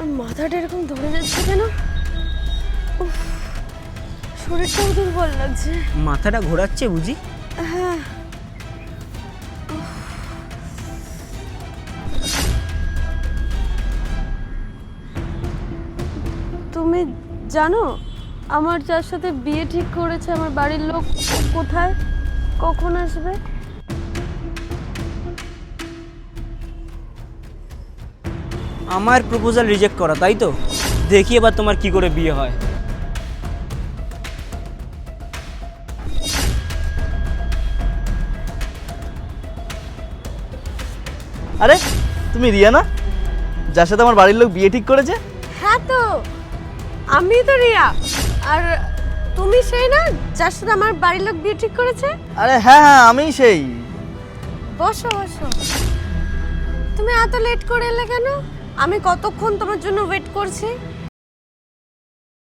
মাথাটা এরকম ধরে যাচ্ছে কেন? উফ, শরীরটাও দুর্বল লাগছে। মাথাটা ঘোরাচ্ছে বুঝি? হ্যাঁ। তুমি জানো আমার যার সাথে বিয়ে ঠিক করেছে আমার বাড়ির লোক ও কোথায়, কখন আসবে? আমার প্রপোজাল রিজেক্ট করা, তাই তো? দেখি এবার তোমার কি করে বিয়ে হয়। আরে তুমি রিয়া না, যার সাথে আমার বাড়ির লোক বিয়ে ঠিক করেছে? হ্যাঁ তো, আমি তো রিয়া। আর তুমি সেই না যার সাথে আমার বাড়ির লোক বিয়ে ঠিক করেছে? আরে হ্যাঁ হ্যাঁ, আমি সেই। বসো বসো। তুমি এত লেট করে এলে কেন? আমি কতক্ষণ তোমার জন্য ওয়েট করছি।